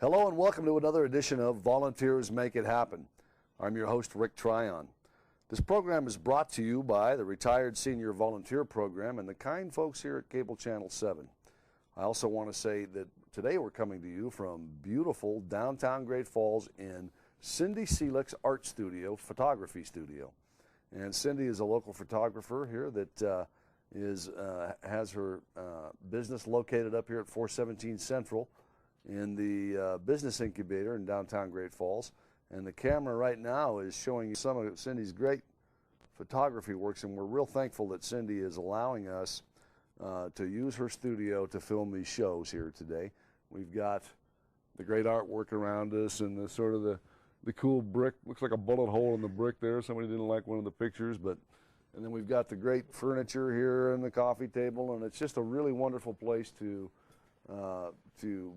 Hello and welcome to another edition of Volunteers Make It Happen. I'm your host, Rick Tryon. This program is brought to you by the Retired Senior Volunteer Program and the kind folks here at Cable Channel 7. I also want to say that today we're coming to you from beautiful downtown Great Falls in Cindy Seelick's art studio, photography studio. And Cindy is a local photographer here that has her business located up here at 417 Central in the business incubator in downtown Great Falls. And the camera right now is showing you some of Cindy's great photography works, and we're real thankful that Cindy is allowing us to use her studio to film these shows here today. We've got the great artwork around us and the cool brick, looks like a bullet hole in the brick there. Somebody didn't like one of the pictures, and then we've got the great furniture here and the coffee table, and it's just a really wonderful place to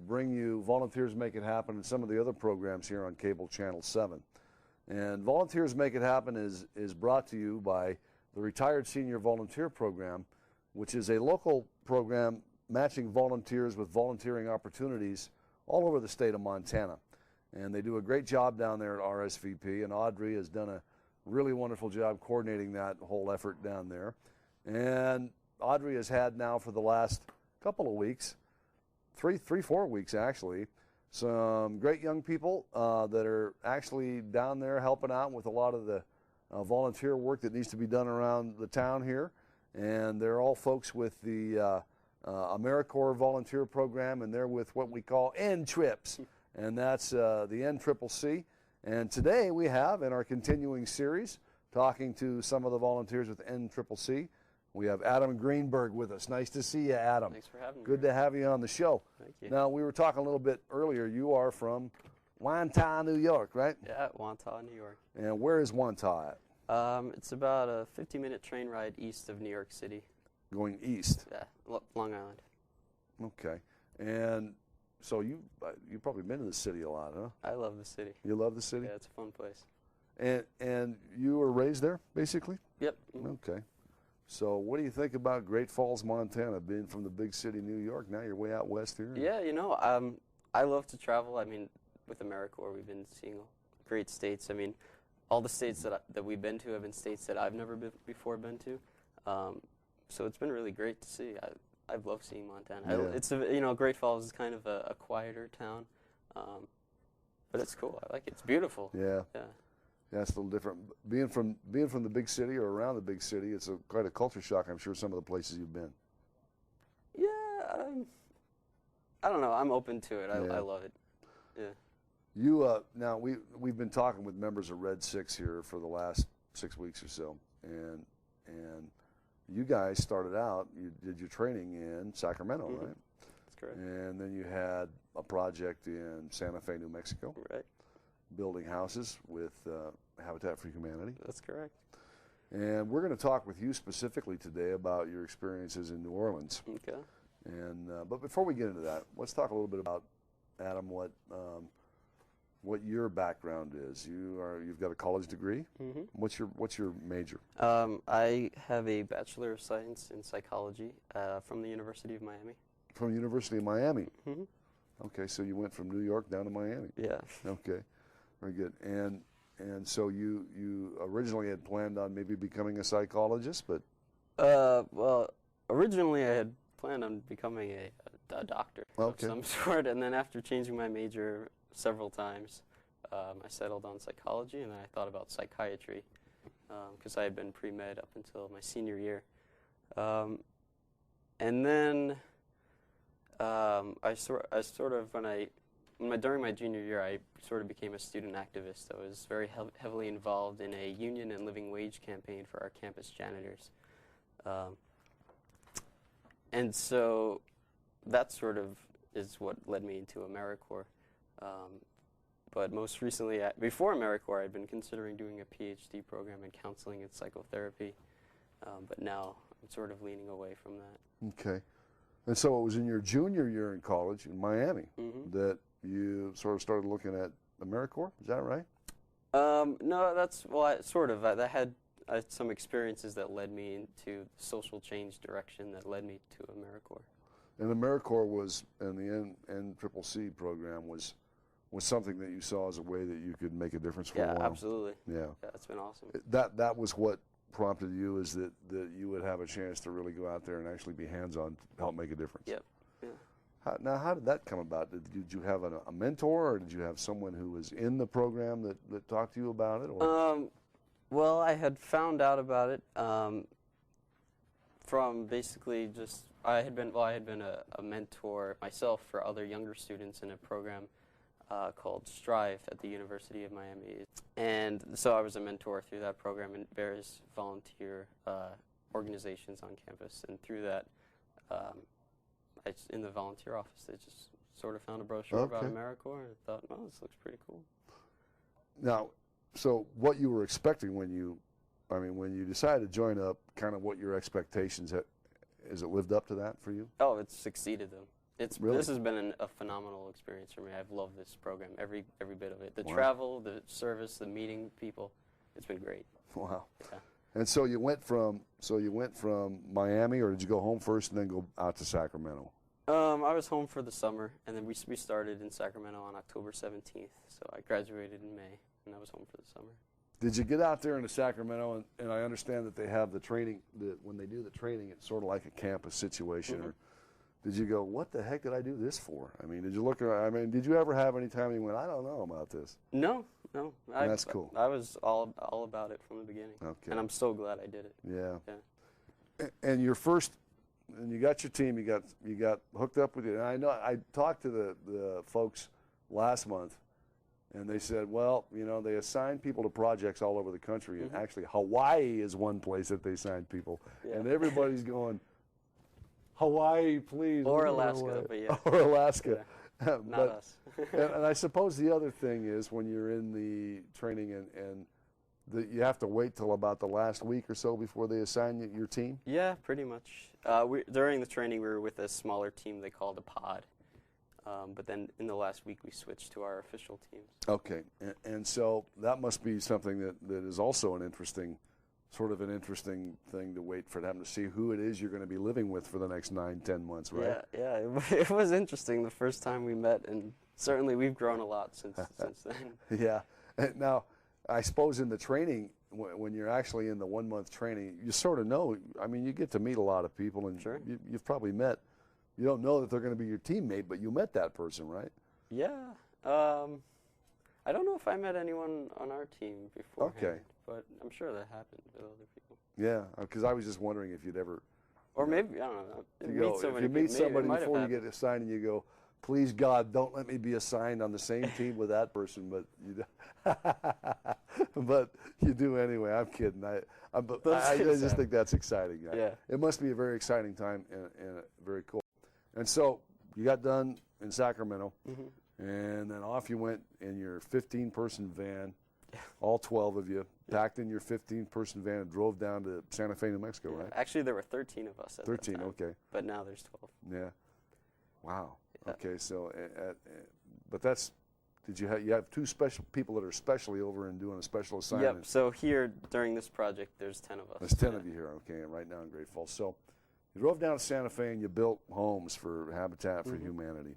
bring you Volunteers Make It Happen and some of the other programs here on Cable Channel 7. And Volunteers Make It Happen is brought to you by the Retired Senior Volunteer Program, which is a local program matching volunteers with volunteering opportunities all over the state of Montana. And they do a great job down there at RSVP, and Audrey has done a really wonderful job coordinating that whole effort down there. And Audrey has had now for the last couple of weeks, 4 weeks actually, some great young people that are actually down there helping out with a lot of the volunteer work that needs to be done around the town here. And they're all folks with the AmeriCorps volunteer program, and they're with what we call N-Trips, and that's the NCCC. And today we have, in our continuing series, talking to some of the volunteers with NCCC, we have Adam Greenberg with us. Nice to see you, Adam. Thanks for having me. Good to have you on the show. Thank you. Now, we were talking a little bit earlier. You are from Wantagh, New York, right? Yeah, Wantagh, New York. And where is Wantagh at? It's about a 50-minute train ride east of New York City. Going east? Yeah, Long Island. Okay. And so you've probably been to the city a lot, huh? I love the city. You love the city? Yeah, it's a fun place. And you were raised there, basically? Yep. Okay. So what do you think about Great Falls, Montana, being from the big city, New York? Now you're way out west here. Yeah, I love to travel. I mean, with AmeriCorps, we've been seeing great states. I mean, all the states that we've been to have been states that I've never before been to. So it's been really great to see. I've loved seeing Montana. Yeah. It's Great Falls is kind of a quieter town, but it's cool. I like it. It's beautiful. Yeah. Yeah. Yeah, it's a little different. Being from the big city or around the big city, it's quite a culture shock, I'm sure, some of the places you've been. Yeah, I don't know. I'm open to it. Yeah. I love it. Yeah. You now we've been talking with members of Red 6 here for the last 6 weeks or so, and you guys started out. You did your training in Sacramento, Mm-hmm. right? That's correct. And then you had a project in Santa Fe, New Mexico, Right. building houses with Habitat for Humanity. That's correct. And we're going to talk with you specifically today about your experiences in New Orleans. Okay. And but before we get into that, let's talk a little bit about, Adam, what your background is. You've got a college degree. Mm-hmm. What's your major? I have a Bachelor of Science in Psychology from the University of Miami. From the University of Miami. Mm-hmm. Okay, so you went from New York down to Miami. Yeah. Okay, very good. And so you originally had planned on maybe becoming a psychologist, but well, originally I had planned on becoming a doctor of some sort, and then after changing my major several times, I settled on psychology, and then I thought about psychiatry because I had been pre-med up until my senior year. And then during my junior year, I sort of became a student activist. I was very heavily involved in a union and living wage campaign for our campus janitors. And so that sort of is what led me into AmeriCorps. But most recently, before AmeriCorps, I'd been considering doing a PhD program in counseling and psychotherapy. But now I'm sort of leaning away from that. Okay. And so it was in your junior year in college in Miami Mm-hmm. that you sort of started looking at AmeriCorps. Is that right? No, I had some experiences that led me into the social change direction that led me to AmeriCorps. And AmeriCorps was, and the NCCC program was was something that you saw as a way that you could make a difference for a Yeah, while? absolutely. Yeah. Yeah, it's been awesome. That was what prompted you, is that you would have a chance to really go out there and actually be hands-on to help make a difference. Yep. Yeah. How did that come about? Did you have a mentor, or did you have someone who was in the program that talked to you about it? Or? Well, I had found out about it from basically just I had been a mentor myself for other younger students in a program called Strive at the University of Miami, and so I was a mentor through that program in various volunteer organizations on campus, and through that, in the volunteer office, they just sort of found a brochure about AmeriCorps and thought, oh, this looks pretty cool. Now, so what you were expecting when you decided to join up, kind of what your expectations, has it lived up to that for you? Oh, it's exceeded them. Really? This has been a phenomenal experience for me. I've loved this program, every bit of it. The Wow. travel, the service, the meeting people, it's been great. Wow. Yeah. And so you went from Miami, or did you go home first and then go out to Sacramento? I was home for the summer, and then we started in Sacramento on October 17th. So I graduated in May, and I was home for the summer. Did you get out there into Sacramento, and I understand that they have the training, when they do the training, it's sort of like a campus situation, or did you go, what the heck did I do this for? I mean, did you look around, did you ever have any time you went, I don't know about this? No. That's cool. I was all about it from the beginning. Okay. And I'm so glad I did it. Yeah. And your first, and you got your team, you got hooked up with you. And I know I talked to the folks last month, and they said, well, they assign people to projects all over the country, and actually Hawaii is one place that they assign people, and everybody's going, Hawaii, please. Or Alaska, but yeah. Or Alaska. Yeah. Not us. and I suppose the other thing is, when you're in the training and you have to wait till about the last week or so before they assign you your team? Yeah, pretty much. During the training, we were with a smaller team they called a pod. But then in the last week, we switched to our official teams. Okay. And so that must be something that is also an interesting thing to wait for them to see who it is you're going to be living with for the next 9-10 months, right? Yeah. It was interesting the first time we met, and certainly we've grown a lot since then. Yeah. And now, I suppose in the training, when you're actually in the 1 month training, you sort of know. You get to meet a lot of people, and sure. You've probably met. You don't know that they're going to be your teammate, but you met that person, right? Yeah. I don't know if I met anyone on our team beforehand. Okay. But I'm sure that happened with other people. Yeah, because I was just wondering if you'd ever. Or maybe, I don't know. If you meet somebody before you get assigned, and you go, please God, don't let me be assigned on the same team with that person, but you do anyway. I'm kidding. I just think that's exciting. Yeah. It must be a very exciting time and very cool. And so you got done in Sacramento, and then off you went in your 15-person van, all 12 of you, packed in your 15-person van and drove down to Santa Fe, New Mexico, right? Actually, there were 13 of us at 13, that time, okay. But now there's 12. Yeah. Wow. Yeah. Okay, so, but that's, you have two special people that are specially over and doing a special assignment? Yep, so here, during this project, there's 10 of us. There's 10 of you here, okay, and right now in Great Falls. So you drove down to Santa Fe and you built homes for Habitat for Humanity.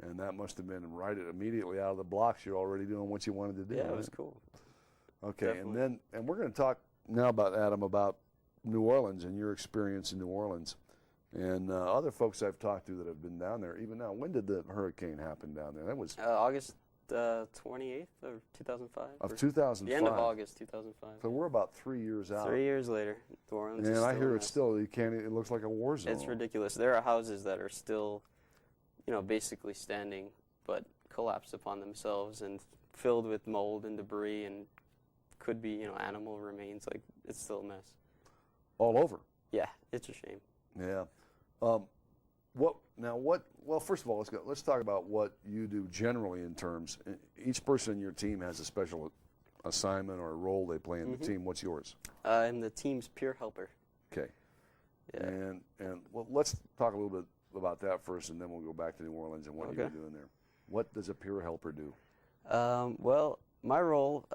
And that must have been immediately out of the blocks. You're already doing what you wanted to do. Yeah, right? it was cool. Okay, Definitely. and we're going to talk now about New Orleans and your experience in New Orleans, and other folks I've talked to that have been down there. Even now, when did the hurricane happen down there? That was August 28th of 2005. Of 2005. The end of August 2005. So we're about 3 years out. 3 years later, New Orleans. And is I still hear a it's mess. still it looks like a war zone. It's ridiculous. There are houses that are still, basically standing, but collapsed upon themselves and filled with mold and debris and could be, animal remains. Like, it's still a mess. All over. Yeah, it's a shame. Yeah. Well, first of all, let's talk about what you do generally in terms. Each person in your team has a special assignment or a role they play in the team. What's yours? I'm the team's peer helper. Okay. Yeah. And well, let's talk a little bit about that first, and then we'll go back to New Orleans and what you're doing there. What does a peer helper do? Well, my role,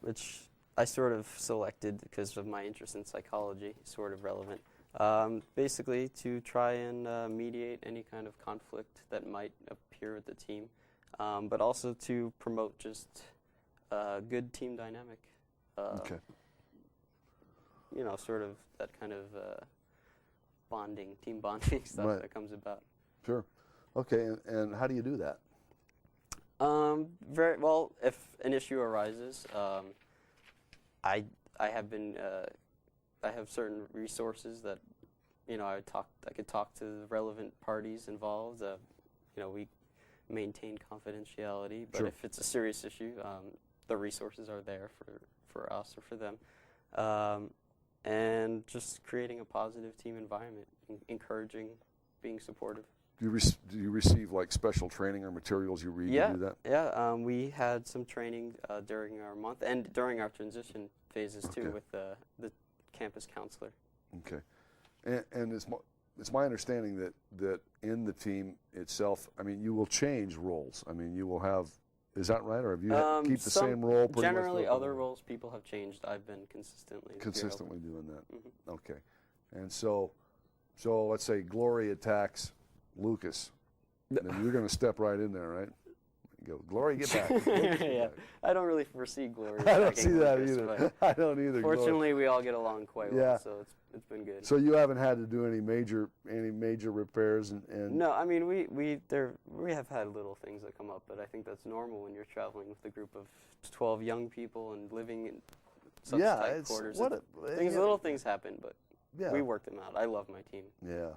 which I sort of selected because of my interest in psychology, sort of relevant, basically to try and mediate any kind of conflict that might appear with the team. but also to promote just good team dynamic. Okay. You know, sort of that kind of team bonding stuff Right. that comes about. Sure. Okay, and how do you do that? Very well. If an issue arises, I have certain resources that, you know, I could talk to the relevant parties involved. You know, we maintain confidentiality, but Sure. if it's a serious issue, the resources are there for us or for them. And just creating a positive team environment, encouraging, being supportive. Do you receive like special training or materials you read to do that? Yeah. We had some training during our month and during our transition phases too, Okay. with the campus counselor. Okay, and it's my understanding that in the team itself, I mean, you will change roles. I mean, you will have. Is that right, or have you keep the same role? Pretty Generally, much other roles people have changed. I've been consistently doing that. Mm-hmm. Okay, and so let's say Glory attacks Lucas, then you're going to step right in there, right? Go, Glory, get back. Yeah, I don't really foresee Glory. I don't see that Lucas, either. I don't either. Fortunately, we all get along quite Yeah. well, so it's been good. So you haven't had to do any major repairs and No, I mean we have had little things that come up, but I think that's normal when you're traveling with a group of 12 young people and living in such tight quarters. Little things happen, but we work them out. I love my team. Yeah.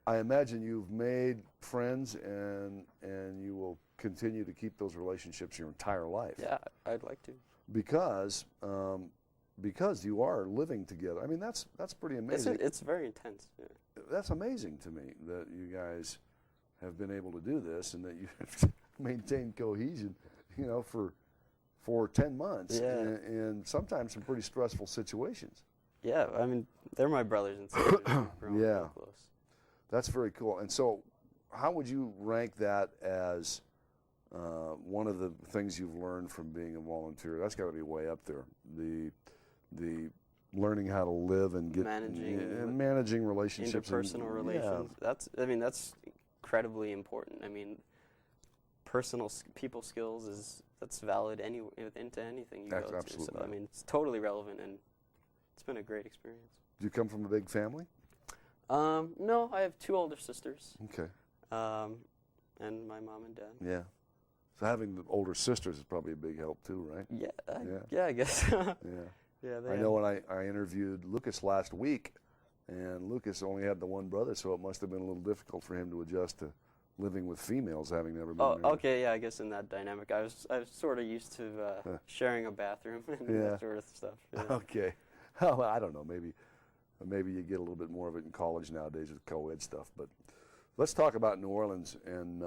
I imagine you've made friends and you will continue to keep those relationships your entire life. Yeah, I'd like to. Because you are living together. I mean, that's pretty amazing. It's very intense. Yeah. That's amazing to me that you guys have been able to do this and that you have maintained cohesion, you know, for 10 months and sometimes some pretty stressful situations. Yeah, I mean, they're my brothers and sisters. We're Yeah. real close. That's very cool. And so how would you rank that as one of the things you've learned from being a volunteer? That's got to be way up there. The learning how to live and get managing relationships, interpersonal relations. Yeah. That's incredibly important. I mean, people skills that's valid into anything you go to. Absolutely. So I mean, it's totally relevant, and it's been a great experience. Do you come from a big family? No, I have 2 older sisters. Okay. And my mom and dad. Yeah. So having the older sisters is probably a big help too, right? Yeah, I guess. Yeah. Yeah, I know when I interviewed Lucas last week, and Lucas only had the one brother, so it must have been a little difficult for him to adjust to living with females, having never been married. Okay, yeah, I guess in that dynamic, I was sort of used to sharing a bathroom and that sort of stuff. Yeah. Okay. Well, I don't know. Maybe you get a little bit more of it in college nowadays with co-ed stuff. But let's talk about New Orleans and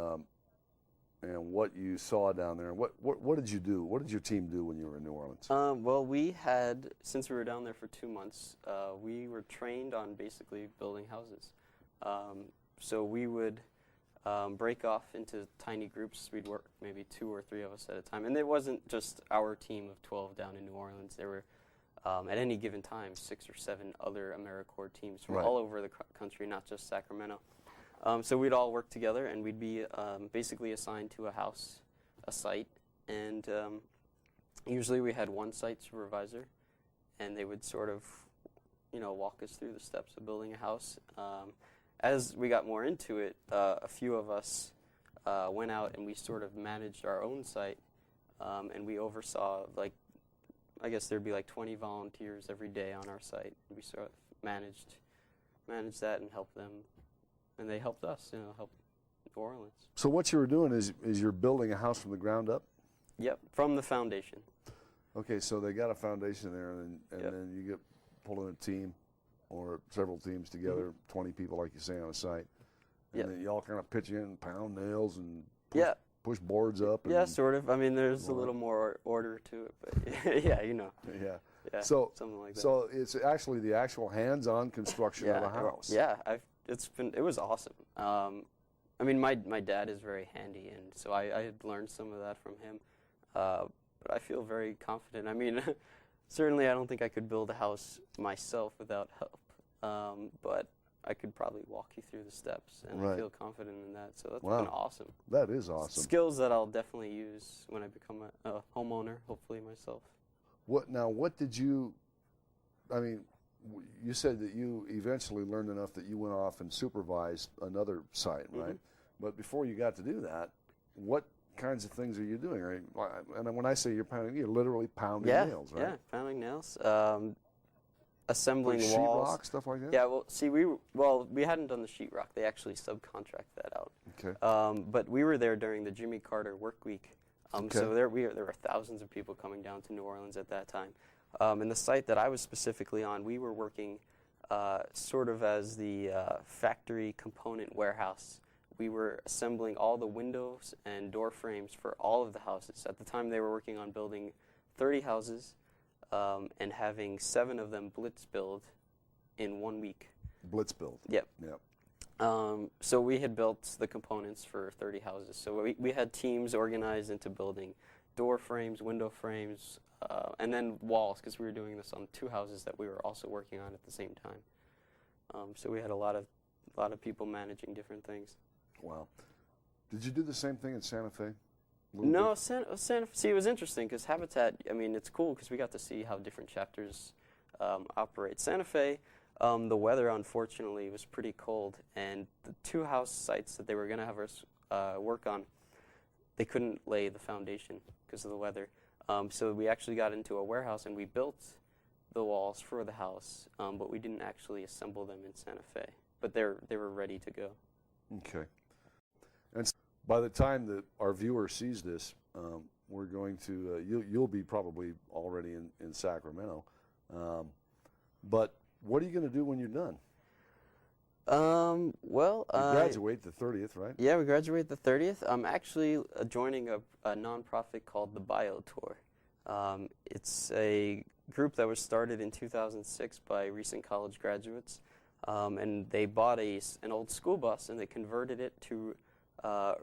what you saw down there. What did you do? What did your team do when you were in New Orleans? Well, since we were down there for 2 months, we were trained on basically building houses. So we would break off into tiny groups. We'd work maybe 2 or 3 of us at a time. And it wasn't just our team of 12 down in New Orleans. There were, at any given time, 6 or 7 other AmeriCorps teams from all over the country, not just Sacramento. So we'd all work together, and we'd be basically assigned to a site, and usually we had one site supervisor, and they would sort of, walk us through the steps of building a house. As we got more into it, a few of us went out and we sort of managed our own site, and we oversaw, I guess there'd be 20 volunteers every day on our site. We sort of managed that and helped them. And they helped us, help New Orleans. So what you were doing is you're building a house from the ground up? Yep, from the foundation. Okay, so they got a foundation there, and then you get pulled in a team or several teams together, 20 people, like you say, on a site. And then you all kind of pitch in and pound nails and push boards up. Yeah, sort of. I mean, there's a little more order to it, but yeah, Yeah, so, something like that. So it's actually the actual hands-on construction of a house. Yeah, it was awesome. I mean, my dad is very handy, and so I had learned some of that from him. But I feel very confident. I mean, certainly I don't think I could build a house myself without help. But I could probably walk you through the steps, and Right. I feel confident in that. So that's Wow. been awesome. That is awesome. Skills that I'll definitely use when I become a homeowner, hopefully myself. What did you, I mean, you said that you eventually learned enough that you went off and supervised another site, right? But before you got to do that, what kinds of things are you doing? Right? And when I say you're pounding, you're literally pounding nails, right? Yeah, pounding nails. Assembling Like walls. sheetrock, stuff like that? Yeah, well, see, we hadn't done the sheetrock. They actually subcontract that out. Okay. But we were there during the Jimmy Carter work week. Okay. So there were thousands of people coming down to New Orleans at that time. And the site that I was specifically on, we were working sort of as the factory component warehouse. We were assembling all the windows and door frames for all of the houses. At the time, they were working on building 30 houses and having 7 of them blitz build in 1 week. Blitz build. Yep. Yep. So we had built the components for 30 houses. So we had teams organized into building door frames, window frames, and then walls, because we were doing this on 2 houses that we were also working on at the same time. So we had a lot of people managing different things. Wow. Did you do the same thing in Santa Fe? No, Santa Fe, it was interesting because Habitat, I mean, it's cool because we got to see how different chapters operate. Santa Fe, the weather, unfortunately, was pretty cold, and the 2 house sites that they were going to have us work on, they couldn't lay the foundation because of the weather. So we actually got into a warehouse, and we built the walls for the house, but we didn't actually assemble them in Santa Fe. But they were ready to go. Okay. And by the time that our viewer sees this, we're going to, you'll be probably already in Sacramento. But what are you going to do when you're done? Well, you graduate the 30th, right? Yeah, we graduate the 30th. I'm actually joining a nonprofit called the Bio Tour. It's a group that was started in 2006 by recent college graduates, and they bought an old school bus and they converted it to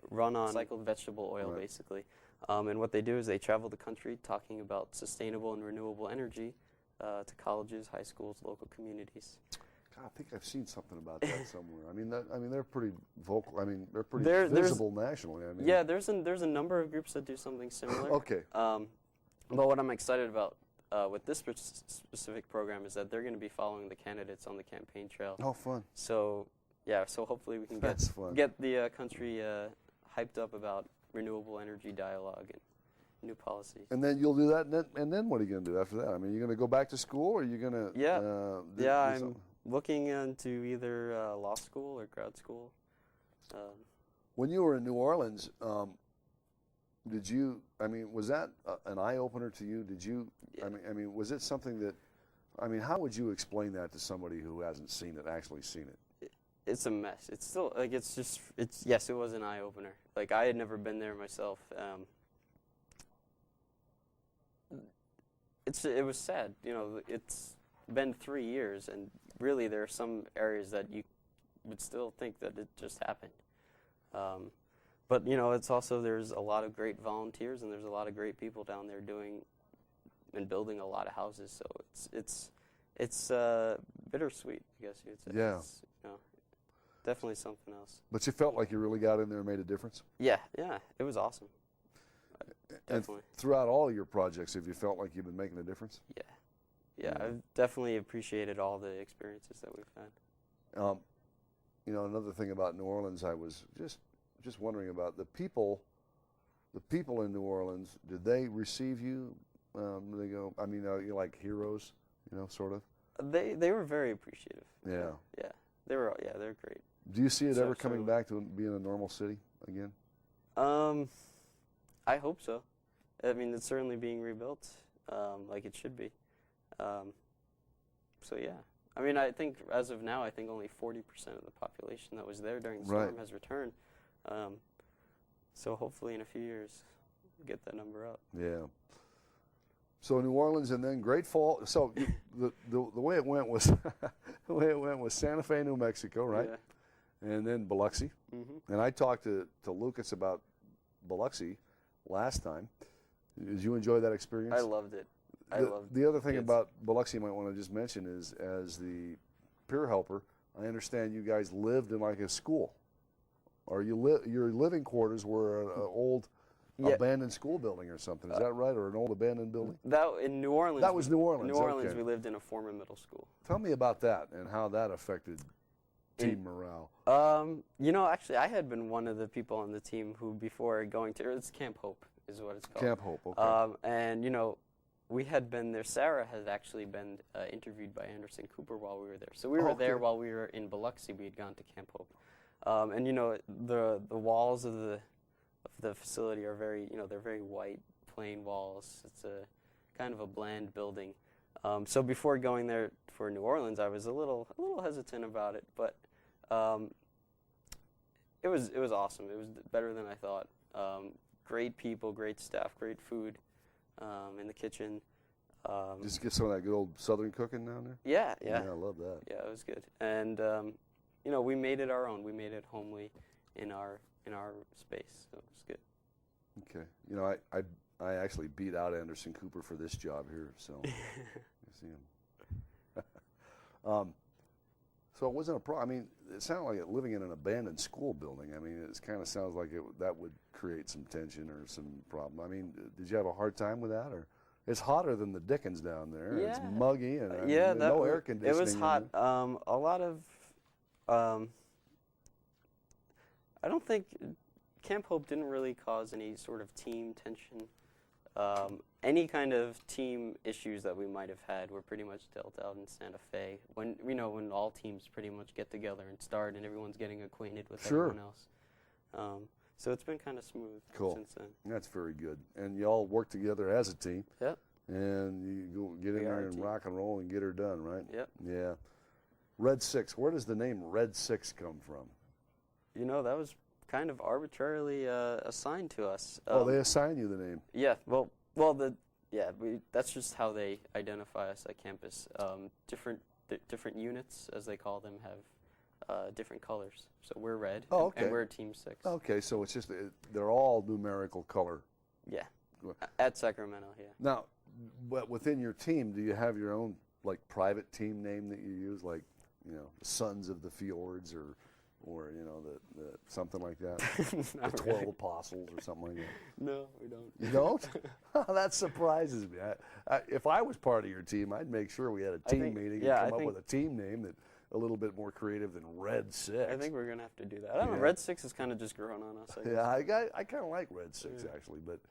run on recycled vegetable oil, Right. basically. And what they do is they travel the country talking about sustainable and renewable energy to colleges, high schools, local communities. God, I think I've seen something about that somewhere. I mean, they're pretty vocal. I mean, they're pretty There's- visible nationally. I mean, Yeah, there's a number of groups that do something similar. Okay. But what I'm excited about with this specific program is that they're going to be following the candidates on the campaign trail. Oh, fun. So, yeah, so hopefully we can That's fun. get the country hyped up about renewable energy dialogue and new policy. And then you'll do that, and then what are you going to do after that? I mean, you're going to go back to school, or are you going to? Yeah, I'm looking into either law school or grad school. When you were in New Orleans, did you? I mean, was that an eye opener to you? Did you? Yeah. I mean, was it something that? I mean, how would you explain that to somebody who hasn't seen it, actually seen it? It's a mess. It's still like yes, it was an eye opener. Like I had never been there myself. It was sad. You know, it's been 3 years, and really there are some areas that you would still think that it just happened. But you know, it's also there's a lot of great volunteers, and there's a lot of great people down there doing and building a lot of houses. So it's bittersweet, I guess you would say. Yeah. It's, you know, definitely something else. But you felt like you really got in there and made a difference? Yeah, it was awesome. Definitely. And throughout all of your projects, have you felt like you've been making a difference? Yeah, I've definitely appreciated all the experiences that we've had. You know, another thing about New Orleans, I was just wondering about the people. The people in New Orleans, did they receive you? They go. I mean, are you like heroes? You know, sort of. They were very appreciative. Yeah. Yeah, they're great. Do you see it So- ever coming so- back to being a normal city again? I hope so. I mean, it's certainly being rebuilt, like it should be. So yeah, I mean, I think as of now, I think only 40% of the population that was there during the storm Right. has returned. So hopefully in a few years, we'll get that number up. Yeah. So New Orleans and then Great Falls. So the way it went was Santa Fe, New Mexico, right? Yeah. And then Biloxi. Mm-hmm. And I talked to Lucas about Biloxi last time. Did you enjoy that experience? I loved it. The other thing it. about Biloxi you might want to just mention is, as the peer helper, I understand you guys lived in like a school, or your living quarters were an old abandoned school building or something. Is that right, or an old abandoned building? That in New Orleans. That was New Orleans. New Orleans, okay. We lived in a former middle school. Tell me about that and how that affected team morale. You know, actually, I had been one of the people on the team who, before going to, it's Camp Hope is what it's called. Camp Hope, okay. And, you know, we had been there. Sarah had actually been interviewed by Anderson Cooper while we were there. So we were there while we were in Biloxi. We had gone to Camp Hope. And, you know, the walls of the facility are very, you know, they're very white, plain walls. It's a kind of a bland building. So before going there for New Orleans, I was a little hesitant about it, but it was awesome. It was better than I thought. Great people, great staff, great food in the kitchen. Just get some of that good old Southern cooking down there? Yeah. Yeah, I love that. Yeah, it was good. And you know, we made it our own. We made it homely in our space. So it was good. Okay. You know, I actually beat out Anderson Cooper for this job here, so you see him. So it wasn't a problem. I mean, it sounded like living in an abandoned school building. I mean, it kind of sounds like that would create some tension or some problem. I mean, did you have a hard time with that, or? It's hotter than the Dickens down there. Yeah. It's muggy and no air conditioning. It was hot. A lot of, I don't think Camp Hope didn't really cause any sort of team tension. Any kind of team issues that we might have had were pretty much dealt out in Santa Fe. When when all teams pretty much get together and start, and everyone's getting acquainted with everyone else. So it's been kind of smooth since then. That's very good. And you all work together as a team. Yep. And you go get in there and rock and roll and get her done, right? Yep. Yeah. Red 6. Where does the name Red 6 come from? You know, that was kind of arbitrarily assigned to us. They assign you the name. Yeah. That's just how they identify us at campus. Different units, as they call them, have different colors. So we're red, and we're Team 6. Okay, so it's just they're all numerical color. Yeah, at Sacramento, yeah. Now, but within your team, do you have your own like private team name that you use, like the Sons of the Fjords, or you know the something like that? The 12 Apostles or something like that. No, we don't. You don't? That surprises me. If I was part of your team, I'd make sure we had a team meeting and come up with a team name that. A little bit more creative than Red 6. I think we're going to have to do that. I don't know, Red 6 has kind of just grown on us, I guess. Yeah, I kind of like Red 6, actually, but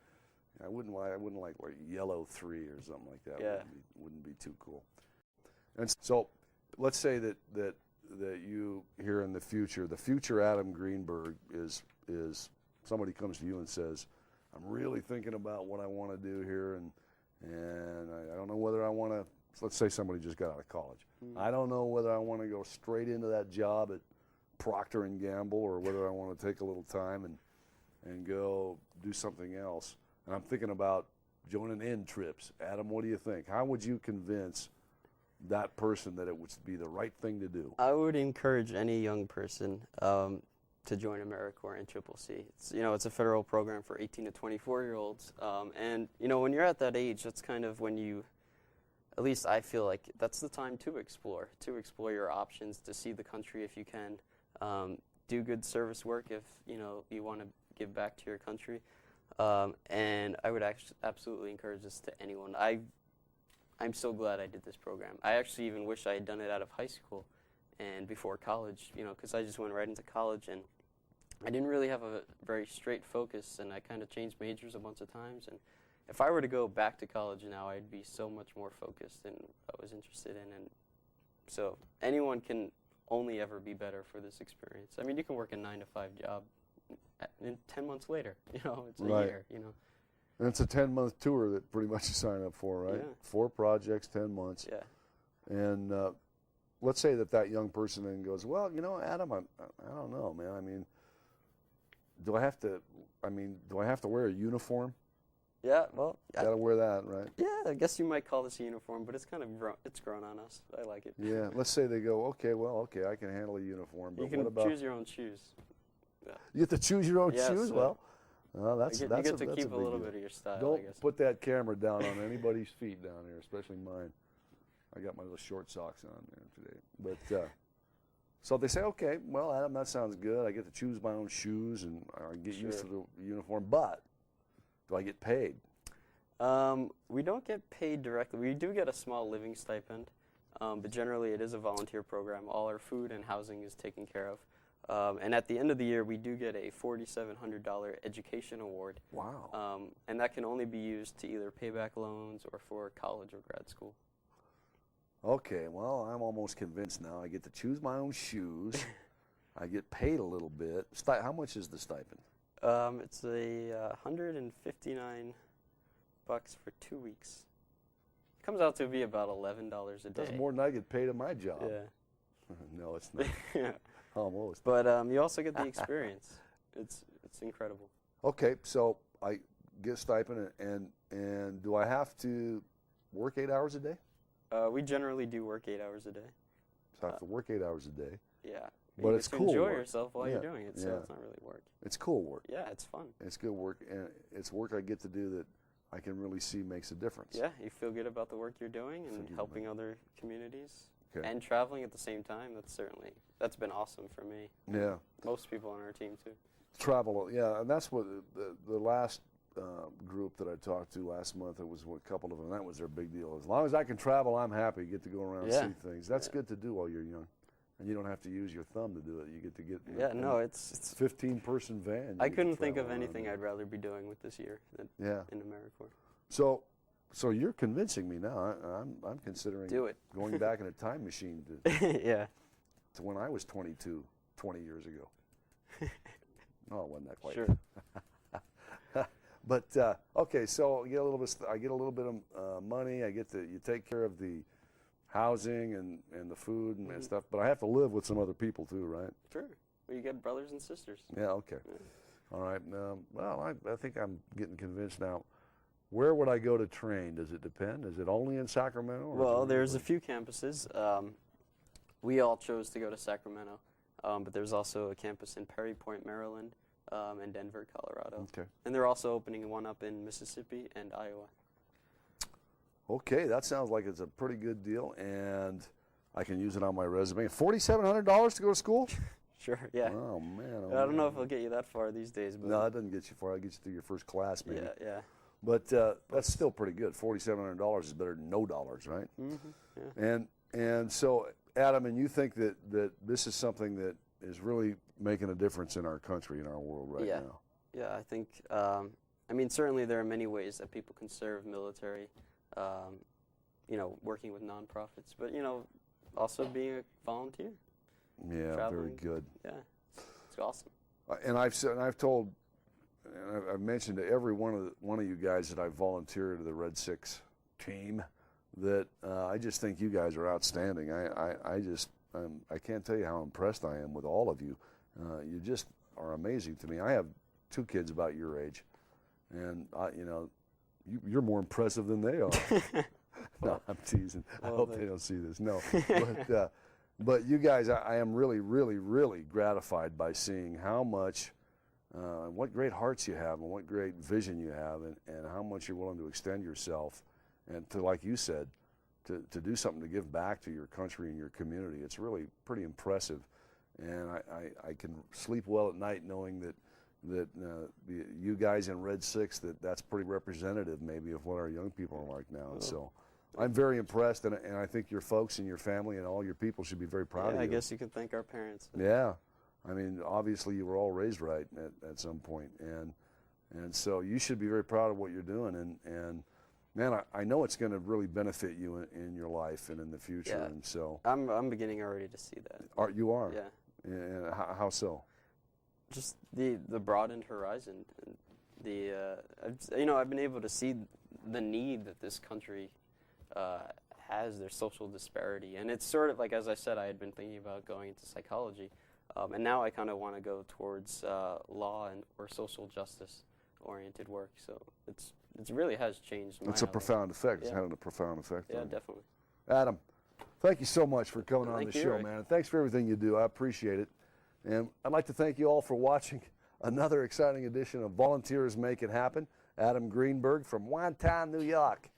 I wouldn't like Yellow 3 or something like that. Yeah. Wouldn't be too cool. And so let's say that you, here in the future Adam Greenberg is somebody comes to you and says, I'm really thinking about what I want to do here, and I don't know whether I want to. Let's say somebody just got out of college. I don't know whether I want to go straight into that job at Procter & Gamble or whether I want to take a little time and go do something else. And I'm thinking about joining in trips. Adam, what do you think? How would you convince that person that it would be the right thing to do? I would encourage any young person to join AmeriCorps and CCC. It's a federal program for 18 to 24-year-olds. And, when you're at that age, that's kind of when you... At least I feel like that's the time to explore your options, to see the country if you can, do good service work if you want to give back to your country, and I would absolutely encourage this to anyone. I'm so glad I did this program. I actually even wish I had done it out of high school and before college, because I just went right into college and I didn't really have a very straight focus, and I kind of changed majors a bunch of times. And if I were to go back to college now, I'd be so much more focused in what I was interested in. And so anyone can only ever be better for this experience. I mean, you can work a 9-to-5 job in 10 months later. It's a year, And it's a 10-month tour that pretty much you sign up for, right? Yeah. 4 projects, 10 months. Yeah. And let's say that young person then goes, well, Adam, I don't know, man. I mean, do I have to wear a uniform? Yeah, well, gotta wear that, right? Yeah, I guess you might call this a uniform, but it's kind of grown on us. I like it. Yeah, let's say they go, okay, I can handle a uniform, but you can what about choose your own shoes. Yeah. You get to choose your own shoes. So that's you get to keep a little bit of your style. Don't I guess. put that camera down on anybody's feet down here, especially mine. I got my little short socks on there today, but So they say, okay, well, Adam, that sounds good. I get to choose my own shoes and I get used to the uniform, but do I get paid? We don't get paid directly. We do get a small living stipend, but generally it is a volunteer program. All our food and housing is taken care of. And at the end of the year, we do get a $4,700 education award. Wow. And that can only be used to either pay back loans or for college or grad school. Okay, well, I'm almost convinced now. I get to choose my own shoes. I get paid a little bit. How much is the stipend? It's a $159 for 2 weeks. It comes out to be about $11 a day. That's more than I get paid at my job. Yeah. No, it's not. Yeah. Almost. But you also get the experience. It's incredible. Okay, so I get a stipend, and do I have to work 8 hours a day? We generally do work 8 hours a day. So I have to work 8 hours a day. Yeah. But you it's get to cool enjoy work. yourself while you're doing it, so it's not really work. It's cool work. Yeah, it's fun. It's good work, and it's work I get to do that I can really see makes a difference. Yeah, you feel good about the work you're doing and helping other communities. Okay. And traveling at the same time, that's been awesome for me. Yeah. Most people on our team, too. Travel, yeah, and that's what the last group that I talked to last month, it was a couple of them, that was their big deal. As long as I can travel, I'm happy, get to go around and see things. That's good to do while you're young. And you don't have to use your thumb to do it. You get to get it's 15-person van. I couldn't think of anything I'd rather be doing with this year than in AmeriCorps. So you're convincing me now. I'm considering going back in a time machine to when I was 22, 20 years ago. Oh, it wasn't that quite. Sure. But okay, so I get a little bit of money. You take care of the housing and the food and stuff, but I have to live with some other people too, right? Sure. Well, you get brothers and sisters. Yeah. Okay. Yeah. All right. Well, I think I'm getting convinced now. Where would I go to train? Does it depend? Is it only in Sacramento? Well, there's a few campuses. We all chose to go to Sacramento, but there's also a campus in Perry Point, Maryland, and Denver, Colorado. Okay. And they're also opening one up in Mississippi and Iowa. Okay, that sounds like it's a pretty good deal, and I can use it on my resume. $4,700 to go to school? Sure, yeah. Oh, man. I don't know if it'll get you that far these days. But no, it doesn't get you far. I'll get you through your first class, maybe. Yeah. But that's still pretty good. $4,700 is better than no dollars, right? Mm-hmm. Yeah. And so, Adam, and you think that this is something that is really making a difference in our country, in our world right now? Yeah, I think, certainly there are many ways that people can serve military, working with nonprofits, but, also being a volunteer. Yeah, traveling. Very good. Yeah, it's awesome. And I've mentioned to every one of you guys that I volunteer to the Red Six team that I just think you guys are outstanding. I can't tell you how impressed I am with all of you. You just are amazing to me. I have 2 kids about your age, and you're more impressive than they are. No, I'm teasing. I hope they don't see this. No, but you guys, I am really, really, really gratified by seeing how much. What great hearts you have and what great vision you have and how much you're willing to extend yourself and to, like you said, to do something to give back to your country and your community. It's really pretty impressive. And I can sleep well at night knowing that you guys in Red 6, that's pretty representative maybe of what our young people are like now. And so I'm very impressed, and I think your folks and your family and all your people should be very proud of you. I guess you can thank our parents. Yeah. I mean, obviously you were all raised right at some point, and so you should be very proud of what you're doing, and man, I know it's going to really benefit you in your life and in the future, and so I'm beginning already to see that. You are? Yeah. And how so? Just the broadened horizon, and I've been able to see the need that this country has. There's social disparity, and it's sort of like, as I said, I had been thinking about going into psychology. And now I kind of want to go towards law or social justice oriented work. So it really has changed my It's a profound effect. Yeah. It's having a profound effect on you. Definitely. Adam, thank you so much for coming on the show, Rick. man. And thanks for everything you do. I appreciate it. And I'd like to thank you all for watching another exciting edition of Volunteers Make It Happen. Adam Greenberg from Wanton, New York,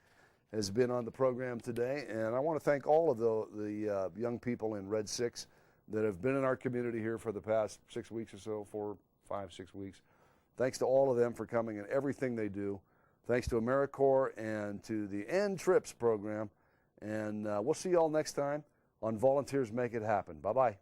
has been on the program today. And I want to thank all of the young people in Red 6 that have been in our community here for the past 6 weeks or so, 4, 5, 6 weeks. Thanks to all of them for coming and everything they do. Thanks to AmeriCorps and to the N-Trips program. And we'll see you all next time on Volunteers Make It Happen. Bye-bye.